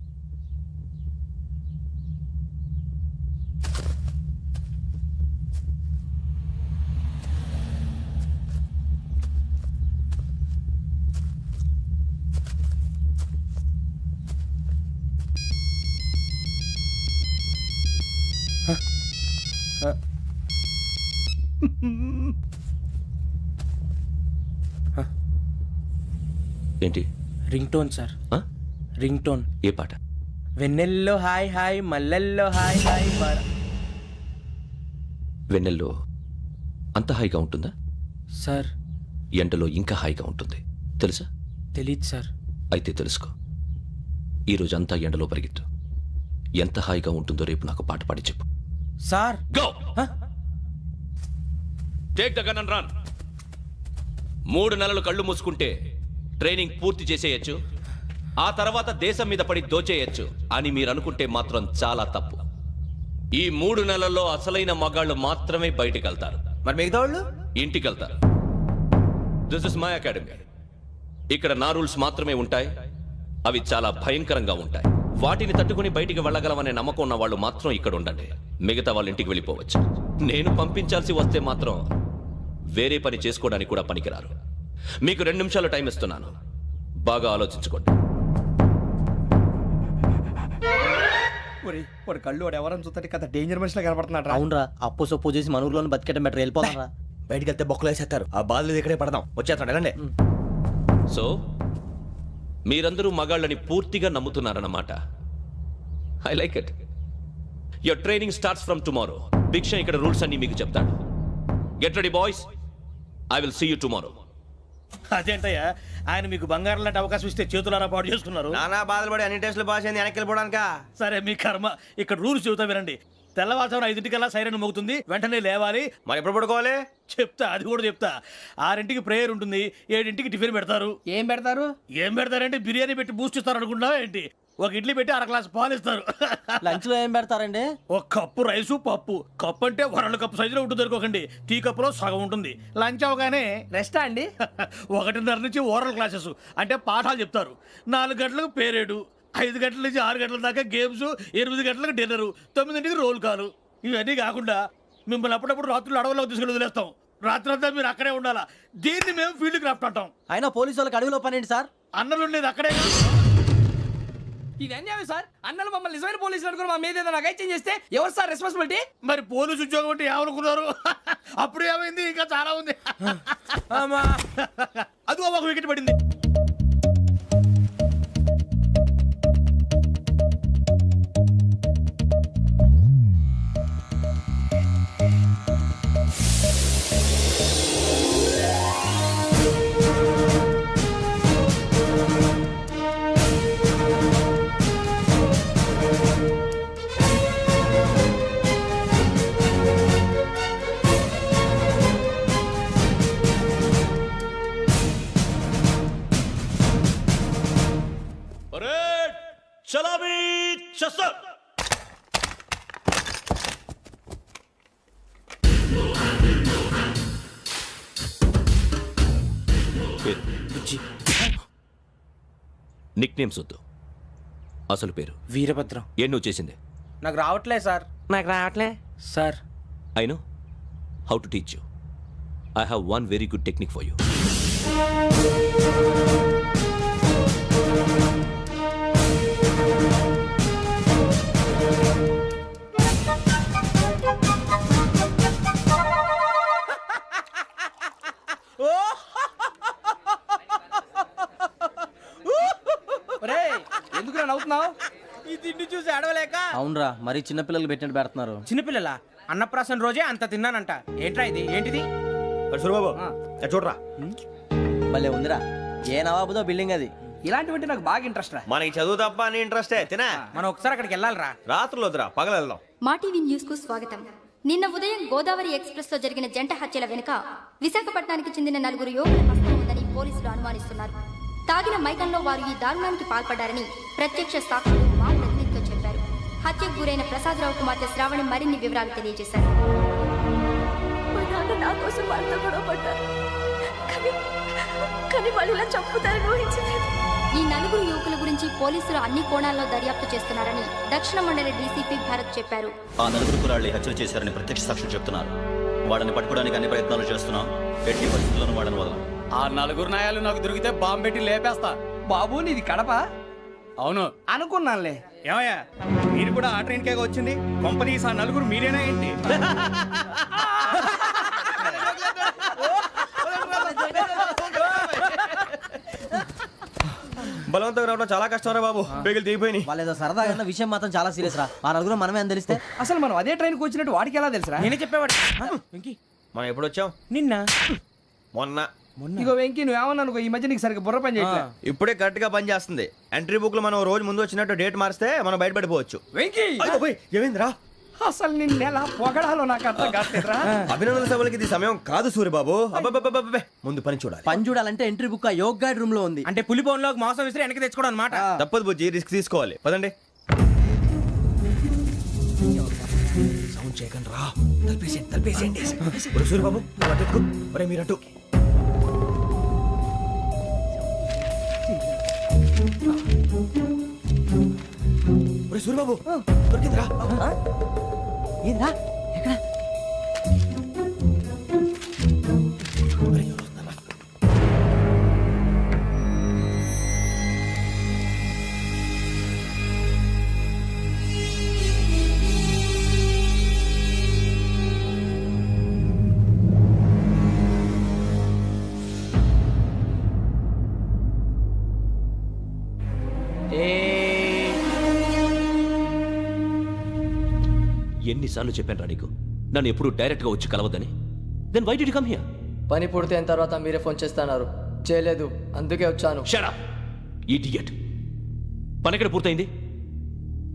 ఏంటి? Ring tone sir, ring tone. ఏ పాట? వెన్నెల్లో హాయ్ హాయ్ మల్లెల్లో హాయ్ హాయ్. వెన్నెల్లో అంత హాయిగా ఉంటుందా సార్? ఎండలో ఇంకా హాయిగా ఉంటుంది తెలుసా? తెలీదు సార్. అయితే తెలుసుకో. ఈరోజు అంతా ఎండలో పరిగెత్తు. ఎంత హాయిగా ఉంటుందో రేపు నాకు పాట పాడి చెప్పు. Sir go take the gun and run. 3 నెలలు కళ్ళు మూసుకుంటే ట్రైనింగ్ పూర్తి చేసేయచ్చు, ఆ తర్వాత దేశం మీద పడి దోచేయచ్చు అని మీరు అనుకుంటే మాత్రం చాలా తప్పు. ఈ 3 నెలల్లో అసలైన మగాళ్ళు మాత్రమే బయటికి వెళ్తారు. మరి మిగతా వాళ్ళు ఇంటికి వెళ్తారు. This is my academy. ఇక్కడ నా రూల్స్ మాత్రమే ఉంటాయి. అవి చాలా భయంకరంగా ఉంటాయి. వాటిని తట్టుకుని బయటికి వెళ్ళగలమనే నమ్మకం ఉన్న వాళ్ళు మాత్రం ఇక్కడ ఉండండి. మిగతా వాళ్ళు ఇంటికి వెళ్ళిపోవచ్చు. నేను పంపించాల్సి వస్తే మాత్రం వేరే పని చేసుకోవడానికి కూడా పనికిరారు. మీకు 2 నిమిషాలు టైం ఇస్తున్నాను, బాగా ఆలోచించుకోండి. వాడు కళ్ళు వాడు ఎవరైనా చూస్తే కదా డేంజర్ మనిషిలో కనపడుతున్నాడు. అవునరా, అప్పు సొప్పు చేసి మన ఊర్లో బతికేట బెటర్. వెళ్ళిపోతారా? బయటికి వెళ్తే బొక్కలు వేసేస్తారు. ఆ బాధలు ఇక్కడే పడదాం. వచ్చేస్తాడు వెళ్ళండి. సో మీరందరూ మగాళ్ళని పూర్తిగా నమ్ముతున్నారన్నమాట. I like it. Your training starts from tomorrow. భిక్ష ఇక్కడ రూల్స్ అన్ని మీకు చెప్తాడు. Get ready boys, I will see you tomorrow. అదేంటయ్యా, ఆయన మీకు బంగారం లాంటి అవకాశం ఇస్తే చేతులారా పాటు చేసుకున్నారు. నానా బాధలు పడి అన్ని టెస్టులు పాస్ అయింది, వెనక్కి వెళ్ళిపోవడానికా? సరే మీ కర్మ. ఇక్కడ రూల్స్ చెబుతా వినండి. తెల్లవారుజామున 5 సైరన్ మోగుతుంది, వెంటనే లేవాలి. మరి ఎప్పుడు పడుకోవాలి? చెప్తా, అది కూడా చెప్తా. 6 ప్రేయర్ ఉంటుంది, 7 టిఫిన్ పెడతారు. ఏం పెడతారు? ఏం పెడతారంటే బిర్యానీ పెట్టి బూస్ట్ ఇస్తారు అనుకుంటున్నావా ఏంటి? ఒక ఇడ్లీ పెట్టి 1 గ్లాస్ పాలు ఇస్తారు. లంచ్ లో ఏం పెడతారండి? ఒక కప్పు రైసు పప్పు. కప్పు అంటే 1/2 కప్పు సైజులో ఉంటుంది అనుకోకండి. టీ కప్పులో సగం ఉంటుంది. లంచ్ అవగానే రెస్టా అండి? 1:30 నుంచి ఓరల్ క్లాసెస్ అంటే పాఠాలు చెప్తారు. 4 గంటలకు పేరేడు, 5 గంటల నుంచి 6 గంటల దాకా గేమ్స్, 8 గంటలకు డిన్నరు, 9ంటికి రోల్ కాలు. ఇవన్నీ కాకుండా మిమ్మల్ని అప్పుడప్పుడు రాత్రులు అడవుల్లో తీసుకెళ్ళి వదిలేస్తాం. రాత్రి అంతా మీరు అక్కడే ఉండాలా. దీన్ని మేము ఫీల్డ్ క్రాఫ్ట్ అంటాం. అయినా పోలీసు వాళ్ళకి అడవిలో పని ఏంటి సార్? అన్నలు ఉండేది అక్కడే. ఇది అన్యాయం సార్. అన్నలు మమ్మల్ని నిజమైన పోలీసులు అనుకుని మా మీద ఏదైనా అగైత్యం చేస్తే ఎవరు సార్ రెస్పాన్సిబిలిటీ? మరి పోలీసు ఉద్యోగం అంటే ఏమనుకున్నారు? అప్పుడు ఏమైంది, ఇంకా చాలా ఉంది. అది ఒక వికెట్ పడింది. చలామీ చస్టర్. నిక్ నేమ్స్ వద్దు, అసలు పేరు. వీరభద్రం. ఏం నువ్వు చేసింది? నాకు రావట్లే సార్. నాకు రావట్లే sir. అయినో how to teach you. I have one very good technique for you. ఎందుకు నవ్వుతున్నావు? ఈ తిండి చూసి అడవలేక. అవునరా మరీ చిన్నపిల్లలు పెట్టినట్టు పెడుతున్నారు. చిన్నపిల్లల అన్నప్రాసన రోజే అంత తిన్నానంట. ఏంట్రా ఇది? ఏంటిది? సూరిబాబు చూడరా. భలే ఉందిరా. ఏ నవాబుదో బిల్డింగ్ అది. ఇలాంటివంటే నాకు బాగా ఇంట్రెస్ట్ రా. మనకి చదువు తప్ప అని ఇంట్రెస్టే తినా. మనం ఒకసారి అక్కడికి వెళ్ళాలిరా. రాత్రులు వద్దురా, పగలు వెళ్దాం. మా టీవీ న్యూస్ కు స్వాగతం. నిన్న ఉదయం గోదావరి ఎక్స్ప్రెస్ లో జరిగిన జంట హత్యల వెనుక విశాఖపట్నానికి చెందిన 4 యువకుల హస్తం ఉందని పోలీసులు అనుమానిస్తున్నారు. తాగిన మైకంలో వారు ఈ దారుణానికి పాల్పడ్డారని ప్రత్యక్ష సాక్షులు మా ప్రతినిధితో చెప్పారు. హత్యకు గురైన ప్రసాదరావు కుమార్తె శ్రావణి మరిన్ని వివరాలు తెలియజేశారు. నా కోసం వాళ్ళతో గొడవ పడ్డారు, కానీ వాళ్ళు ఇలా చంపుతారని ఊహించలేదు. ఈ 4 యువకుల గురించి పోలీసులు అన్ని కోణాల్లో దర్యాప్తు చేస్తున్నారని దక్షిణ మండలి డీసీపీ భరత్ చెప్పారు. ఆ 4 కుర్రాళ్ళు హత్యలు చేశారని ప్రత్యక్ష సాక్షులు చెప్తున్నారు. వాళ్ళని పట్టుకోవడానికి అన్ని ప్రయత్నాలు చేస్తున్నాం. ఎట్టి పరిస్థితుల్లోనూ వాళ్ళని వదలం. ఆ 4 నాయాలు నాకు దొరికితే బాంబు పెట్టి లేపేస్తా. బాబు నీది కడప? అవును అనుకున్నానులే. ఏమయ్యా, మీరు కూడా ఆ ట్రైన్ కేగా వచ్చింది? కంపెనీస్ ఆ 4 మీరేనా ఏంటి? బలవంతంగా రావడం చాలా కష్టం రా బాబు. పేగులు దిగిపోయినాయి. వాళ్ళు ఏదో సరదాగా ఉన్న విషయం మాత్రం చాలా సీరియస్ రా. ఆ 4 మనమే అని తెలిస్తే అసలు మనం అదే ట్రైన్కి వచ్చినట్టు వాడికి ఎలా తెలుసురా? నేనే చెప్పేవాడు. మనం ఎప్పుడు వచ్చాం? నిన్న మొన్న. ఇగో వెంకీ నువ్వేమన్నా అనుకో, ఈ మధ్య నీకు సరిగ్గా బుర్ర పని చేయట్లేదు. ఇప్పుడే కరెక్ట్ గా పని చేస్తుంది. ఎంట్రీ బుక్ లో మనం రోజు ముందు వచ్చినట్టు డేట్ మారిస్తే మనం బయటపడిపోవచ్చు. వెంకీ ఏమైందిరా? అసలు నిన్న ఎలా పొగడాలో నాకు అర్థం కాట్లేదురా. అభినందన సభలకి ఇది సమయం కాదు సూరిబాబు. అబ్బబ్బబ్బబ్బబ్బే, ముందు పని చూడాలి. పని చూడాలంటే ఎంట్రీ బుక్ ఆ యోగ్ గైడ్ రూమ్ లో ఉంది. అంటే పులి బోన్లోకి మాంసం విసిరి వెనక్కి తెచ్చుకోవడం అనమాట. తప్పదు బుజ్జి, రిస్క్ తీసుకోవాలి. పదండి. సౌండ్ చేయకండి రా. తలపేసేయండి. సూరిబాబు నువ్వు అటు ఎక్కు. ఒరే మీరు అటు. ఒరే సూరిబాబు దొరికిందిరా. ఏంద్రా ఎక్కడ? ఎన్నిసార్లు చెప్పాను రా నీకు నన్ను ఎప్పుడు డైరెక్ట్ గా వచ్చి కలవద్దని? Then why did you come here? పని పూర్తయిన తర్వాత మీరే ఫోన్ చేస్తున్నారు. చేయలేదు, అందుకే వచ్చాను. Shut up idiot. పని ఎక్కడ పూర్తయింది?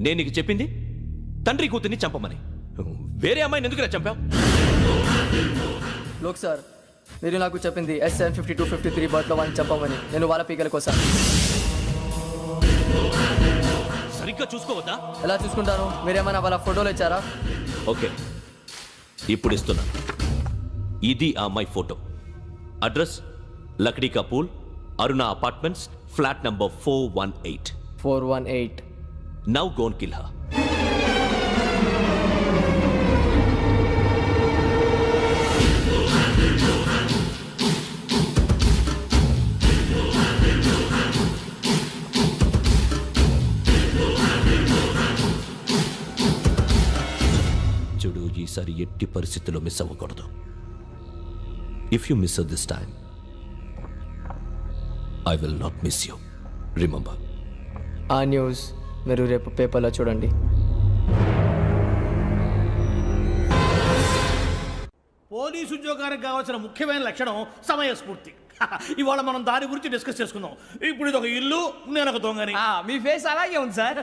నేను నీకు చెప్పింది తండ్రి కూతుర్ని చంపమని. వేరే అమ్మాయిని ఎందుకు చంపావు? లోక్ సార్, మీరు నాకు చెప్పింది SN5253 బర్త్లో వాళ్ళని చంపమని. నేను వాళ్ళ పీకల కోసం. సరిగ్గా చూసుకోవద్దా? ఎలా చూసుకుంటాను? మీరేమైనా వాళ్ళ ఫోటోలు ఇచ్చారా? ఓకే, ఇప్పుడు ఇస్తున్నా. ఇది ఆ అమ్మాయి photo. Address Lakdi కపూల్, Aruna apartments, flat number 418. 418. Now go and kill her. చూడు, ఈసారి ఎట్టి పరిస్థితుల్లో మిస్ అవ్వకూడదు. If you miss this time I will not miss you. Remember. ఆ న్యూస్ మీరు రేపు పేపర్లో చూడండి. పోలీసు ఉద్యోగానికి కావాల్సిన ముఖ్యమైన లక్షణం సమయస్ఫూర్తి. ఇవాళ మనం దాని గురించి డిస్కస్ చేసుకుందాం. ఇప్పుడు ఇది ఒక ఇల్లు, నేను ఒక దొంగని. మీ ఫేస్ అలాగే ఉంది సార్.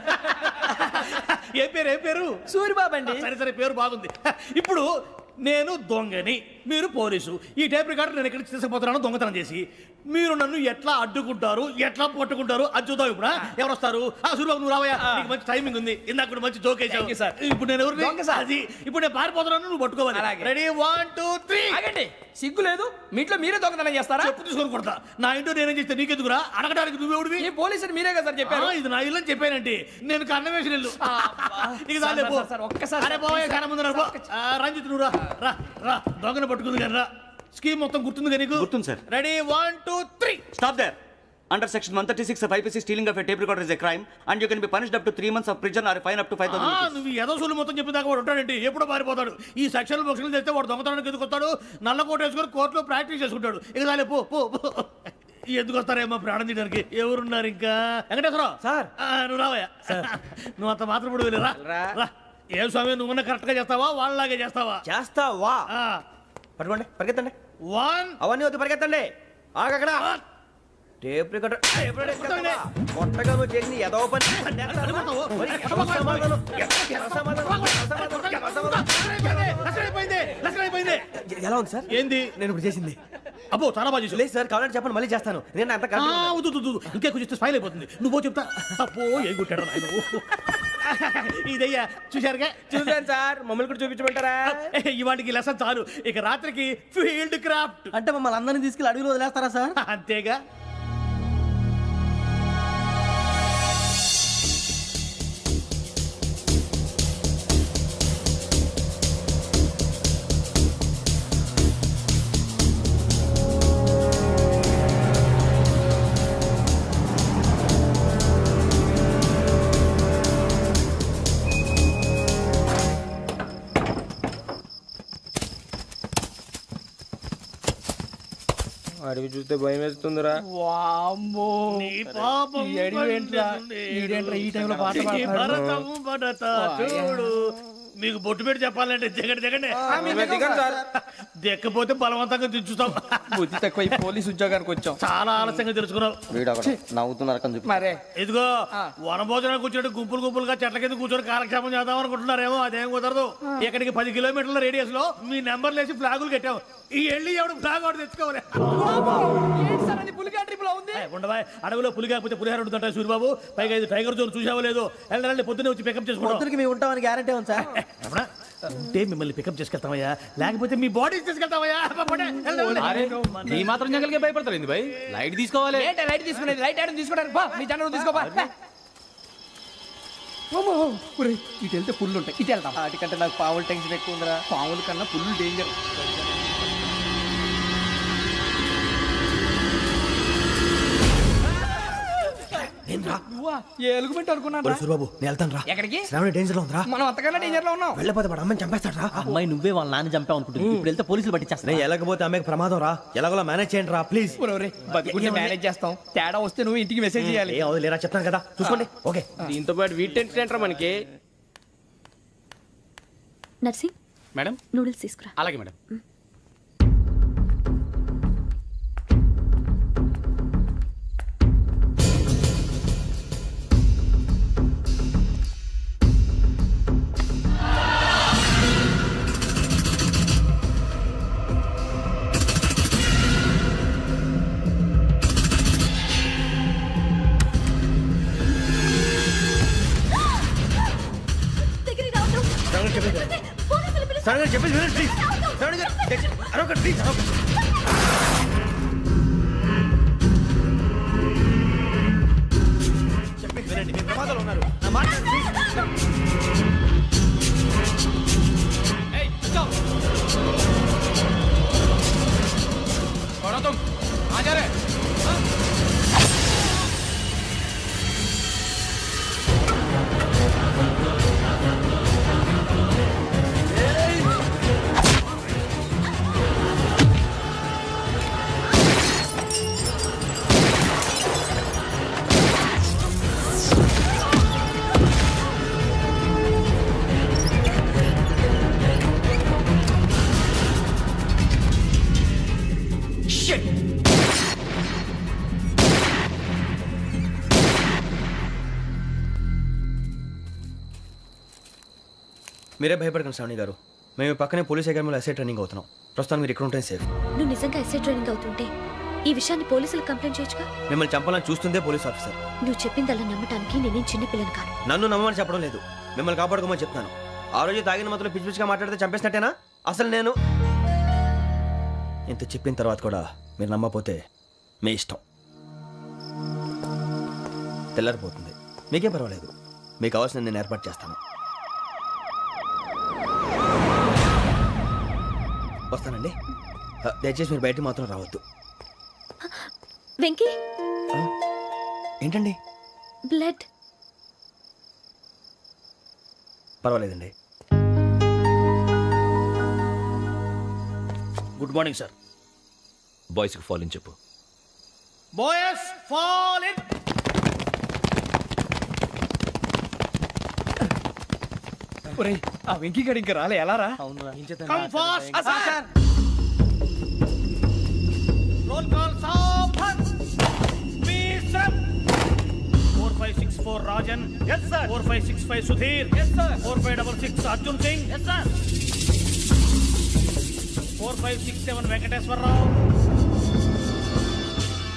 ఏ పేరు? సూరిబాబు అండి. సరే పేరు బాగుంది. ఇప్పుడు నేను దొంగని, మీరు పోలీసు. ఈ టైప్ రికార్డు నేను ఎక్కడికి తీసుకుపోతున్నాను దొంగతనం చేసి. మీరు నన్ను ఎట్లా అడ్డుకుంటారు, ఎట్లా పట్టుకుంటారు అది చూద్దాం. ఇప్పుడు ఎవరు వస్తారు? సూర్యబాబు నువ్వు రావయ్యా, నీకు మంచి టైమింగ్ ఉంది. ఇందాక కూడా మంచి జోక్ వేసావు సార్. ఇప్పుడు నేను ఎవరు? అది ఇప్పుడు నేను పారిపోతున్నాను, నువ్వు పట్టుకోవాలి. రెడీ 1 2 3. ఆగండి, సిగ్గు లేదు? మీ ఇంట్లో మీరే దొంగతనం చేస్తారా? చెప్పు తీసుకొని కొడతా. నా ఇంట్లో నేనేం చేస్తే నీకెందుకురా? అడగడానికి నువ్వెవడివి? ఈ పోలీసులు మీరే కదా సార్ చెప్పారు. ఇది నా ఇల్లు అని చెప్పానంటే నేను కన్నం వేసిన ఇల్లు. ఇక చాలే పో. ఒక్కసారి అరే పోయే కన్న ముందు రంజిత్ నువ్వు రా రా రా. దొంగను పట్టుకుంది కానీ రా. స్కీమ్ మొత్తం గుర్తుంది కానీ గుర్తుంది sir. Ready 1 2 3. Stop there. Under section 136 of IPC, stealing of a tape recorder is a crime and you can be punished up to 3 months of prison or a fine up to 5,000 rupees. నువ్వు ఏదో సొల్లు మొత్తం చెప్పిన దాకా వాడు ఉంటాడండి. ఎప్పుడో పారిపోతాడు. ఈ సెక్షన్లు బొక్షన్లు తెస్తే వాడు దొంగతనానికి ఎందుకు వస్తాడు? నల్ల కోట వేసుకొని కోర్టులో ప్రాక్టీస్ చేసుకుంటాడు. ఇక చాలే పో పో పో. ఎందుకు వస్తారేమో ప్రాణం తీయడానికి. ఎవరున్నారు ఇంకా? వెంకటేశ్వరరావు సార్, నువ్వు రావయ్యా. నువ్వు అంత మాత్రం ఇప్పుడు వెళ్ళి రా రా. ఏ స్వామి, నువ్వున్న కరెక్ట్ గా చేస్తావా వాళ్ళలాగే చేస్తావా? చేస్తావా? పట్టుకోండి, పరిగెత్తండి. 1 అవన్నీ వద్దు, పరిగెత్తండి. ఆగక్కడ టేప్ రికార్డర్ కొత్తగా నువ్వు చేసిన ఏదో పని. ఎలా ఉంది సార్? ఏంది నేను ఇప్పుడు చేసింది? అబ్బో చాలా బాగా చేసావు. లేదు సార్, కావాలంటే చెప్పండి, మళ్ళీ చేస్తాను. నేను అంత ఇంకే కొంచెం స్మైల్ అయిపోతుంది. నువ్వు చెప్తా. అబ్బో ఏం కొట్టాడు నాయన. ఇదయ్యా చూశారుగా? చూసాను సార్. మమ్మల్ని కూడా చూపించమంటారా? ఇవాటికి లెసన్ చాలు. ఇక రాత్రికి ఫీల్డ్ క్రాఫ్ట్. అంటే మమ్మల్ని అందరినీ తీసుకెళ్ళి అడుగులో వదిలేస్తారా సార్? అంతేగా. అడవి చూస్తే భయం వేస్తుందిరా. చూడు, మీకు బొట్టు పెట్టి చెప్పాలంటే దిగండి దిగండి. దిక్కపోతే బలవంతంగా దించుతాం. బుద్ధి తక్కువ పోలీస్ ఉద్యోగానికి వచ్చాం. చాలా ఆలస్యంగా తెలుసుకున్నావు. నవ్వుతున్నారు. మరే ఇదిగో వనభోజనానికి కూర్చోటి గుంపులు గుంపులుగా చెట్ల కింద కూర్చొని కాలక్షేపం చేద్దాం అనుకుంటున్నారేమో. అదేం కుదరదు. ఇక్కడికి 10 కిలోమీటర్ల రేడియస్ లో మీ నెంబర్లు వేసి ఫ్లాగులు కట్టాము. ఈ వెళ్ళి ఎవడు ఫ్లాగ్ ఒకటి తెచ్చుకోవాలి. పులిగా ట్రిప్ లో ఉంది. ఉండవా, అడవిలో పులి కాకపోతే పులిహార ఉంటుంటాయి సూర్యబాబు. పైగా ఇది టైగర్ జోన్ చూసావో లేదో. వెళ్ళాలంటే పొద్దున్నే వచ్చి పికప్ చేసుకుంటాం. మేము ఉంటామని గ్యారంటీ ఉంది సార్. అంటే మిమ్మల్ని పికప్ చేసుకెళ్తామయ్యా, లేకపోతే మీ బాడీ తీసుకెళ్తామయ్యా. ఈ మాత్రం జంగల్కే భయపడతారు భయ్. లైట్ తీసుకోవాలి. లైట్ తీసుకునేది లైట్ ఐటమ్ తీసుకోవడానికి మీ జనరల్ తీసుకోవా. ఇటు వెళ్తే పుల్లు ఉంటాయి, ఇటు వెళ్తాం. వాటికంటే నాకు పావులు టెన్షన్ ఎక్కువ ఉందిరా. పాముల కన్నా పుల్లు డేంజర్. ఎలుగుబెట్టి అనుకున్నాను. సూర్యబాబు నేను వెళ్తాను రా. ఎక్కడికి? శ్రావణి డేంజర్ లో ఉందిరా. మనం అంతకన్నా డేంజర్ లో ఉన్నాం. వెళ్ళపోతే వాడు అమ్మని చంపేస్తాడు రా. అమ్మాయి నువ్వే వాళ్ళ నాన్న చంపావు అనుకుంటుంది. ఇప్పుడు వెళ్తే పోలీసులు పట్టించేస్తా. నేను వెళ్ళకపోతే అమ్మాయికి ప్రమాదం రా. ఎలాగోలా మేనేజ్ చేయండి రా ప్లీజ్. బతికుంటే మేనేజ్ చేస్తాం. తేడా వస్తే నువ్వు ఇంటికి మెసేజ్ చేయాలి. ఏ అవును లేరా, చెప్తాను కదా, చూసుకోండి. ఓకే. దీంతో పాటు వీటి టెన్షన్ ఏంట్రా మనకి? నర్సింగ్ మేడం నూడిల్స్ తీసుకురా. అలాగే మేడం. శ్రావణి చెప్పేసి వినండి ప్లీజ్. శ్రావణి గారు అరొకటి ప్లీజ్. చెప్పేసి వినండి, మీ ప్రమాదాలు ఉన్నారు. నా మాట ప్లీజ్. మీరే భయపడకండి శ్రావణి గారు. మేము పక్కనే పోలీస్ అకాడమీలో ఎస్ఐ ట్రైనింగ్ అవుతున్నాం. ప్రస్తుతానికి మీరు ఇక్కడ ఉంటే సేఫ్. నువ్వు నిజంగా ఎస్ఐ ట్రైనింగ్ అవుతుంటే ఈ విషయాన్ని పోలీసులకు కంప్లైంట్ చేయొచ్చుగా. మిమ్మల్ని చంపాలని చూస్తుందే పోలీస్ ఆఫీసర్. నువ్వు చెప్పిందల్లా నమ్మటానికి నేనేం చిన్న పిల్లని కాను. నన్ను నమ్మమని చెప్పడం లేదు, మిమ్మల్ని కాపాడుకోమని చెప్తాను. ఆ రోజు తాగిన మొత్తం పిచ్చి పిచ్చిగా మాట్లాడితే చంపేసినట్టేనా? అసలు నేను ఇంత చెప్పిన తర్వాత కూడా మీరు నమ్మకపోతే మీ ఇష్టం. తెల్లారిపోతుంది, మీకేం పర్వాలేదు. మీకు కావాల్సిన నేను ఏర్పాటు చేస్తాను. వస్తానండి. దయచేసి మీరు బయట మాత్రం రావద్దు. వెంకీ, ఏంటండి? బ్లడ్. పర్వాలేదండి. Good morning sir. బాయ్స్కి ఫాల్ ఇన్ చెప్పు. Boys fall in. ఒరేయ్, ఆ వెంకీ గడి ఇంకా రాలే, ఎలా రా? Come fast sir. Roll call సావధాన్. విశ్రమ్. 4564 Rajan. yes sir. 4565 Sudheer. yes sir. 4566 Arjun Singh. yes sir. 4567 Venkateswararao.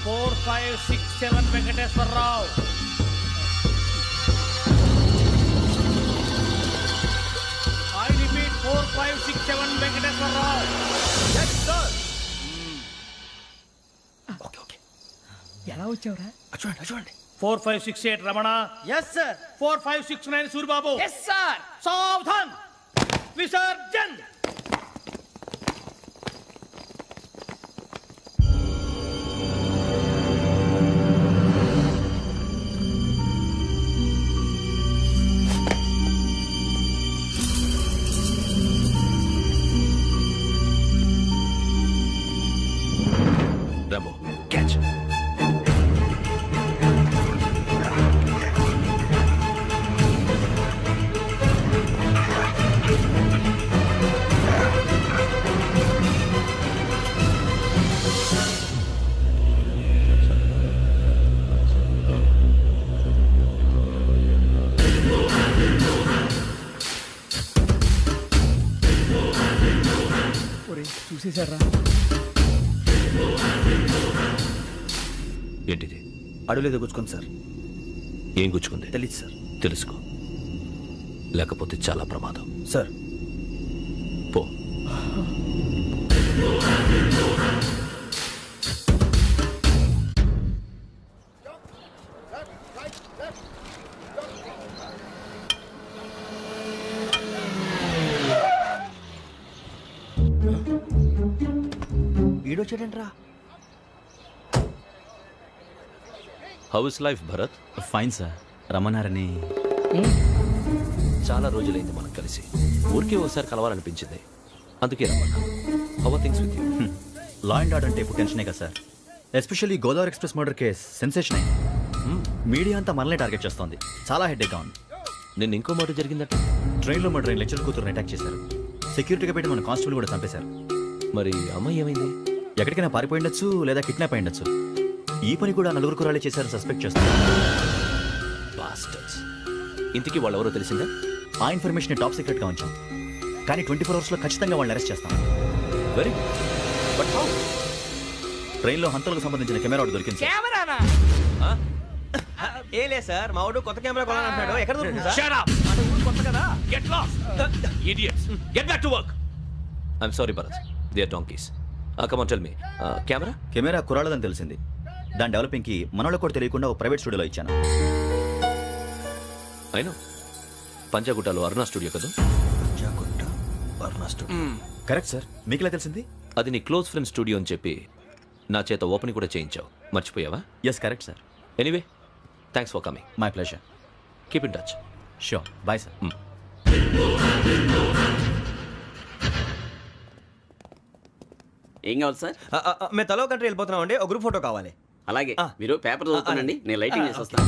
4567 Venkateswararao. I repeat 4567 Venkateswararao. yes sir. Okay. ఎలా వచ్చావురా? చూడండి. 4568 Ramana. yes sir. 4569 Suribabu. Yes sir. సావధాన్. విసర్జన్. Rambo, catch. ఒరేయ్, చూసేశారా? ఏంటిది? అడుగులేదు గుచ్చుకోండి సార్. ఏం గుచ్చుకుంది? తెలీదు సార్. తెలుసుకో, లేకపోతే చాలా ప్రమాదం. సార్ పో. ఈడొచ్చాడంట్రా. How is life Bharat? Fine sir. రమ్మన్నారని. చాలా రోజులైంది మనం కలిసి. ఊరికే ఒకసారి కలవాలనిపించింది, అందుకే రమ్మన్నా. How are things with you? Law and order అంటే ఇప్పుడు టెన్షనే కదా సార్. Especially Godavari express murder case sensation అయింది. మీడియా అంతా మనల్ని టార్గెట్ చేస్తోంది. చాలా హెడ్ఏక్గా ఉంది. నిన్న ఇంకో మాట జరిగిందట. ట్రైన్లో మా ట్రైన్ లెక్చర్ కూతురుని అటాక్ చేశారు. సెక్యూరిటీగా పెట్టి మన కానిస్టేబుల్ కూడా చంపేశారు. మరి అమ్మాయి ఏమైంది? ఎక్కడికైనా పారిపోయి ఉండొచ్చు, లేదా కిడ్నాప్ అయి ఉండొచ్చు. ఈ పని కూడా నలుగురు కురాలే చేశారు సస్పెక్ట్ చేస్తారు. బాస్టర్స్. ఇంతకీ వాళ్ళు ఎవరో తెలిసిందా? ఆ ఇన్ఫర్మేషన్ టాప్ సీక్రెట్గా ఉంచాం, కానీ 24 అవర్స్లో ఖచ్చితంగా వాళ్ళని అరెస్ట్ చేస్తాం. Very but how? ట్రైన్లో హంతలకు సంబంధించిన కెమెరా ఒకటి దొరికింది సార్. కెమెరానా? ఏ లే సార్, మా వాడు కొత్త కెమెరా కొనాలంటున్నాడు. ఎక్కడ దొరుకుతుంది సార్? Shut up! కొత్త కదా. Get lost! Idiots! Get back to work! I'm sorry, Bharat. They are donkeys. Come on, tell me. Camera? Camera కురాలదని తెలిసింది. దాని డెవలపింగ్కి మనోళ్ళకి కూడా తెలియకుండా ఒక ప్రైవేట్ స్టూడియోలో ఇచ్చాను. I know. పంజాగుట్టలో అరుణా స్టూడియో కదా? Correct sir. మీకు ఎలా తెలిసింది? అది నీ క్లోజ్ ఫ్రెండ్ స్టూడియో అని చెప్పి నా చేత ఓపెన్ కూడా చేయించావు. మర్చిపోయావా? Yes correct sir. Anyway, thanks for coming. My pleasure. Keep in touch. Sure. Bye sir. ఏం కావాలి సార్? మేము తలో కంట్రీ వెళ్ళిపోతున్నాం అండి. ఒక గ్రూప్ ఫోటో కావాలి. అలాగే, మీరు పేపర్ చదువుతానండి, నేను లైటింగ్ చేసి వస్తాను.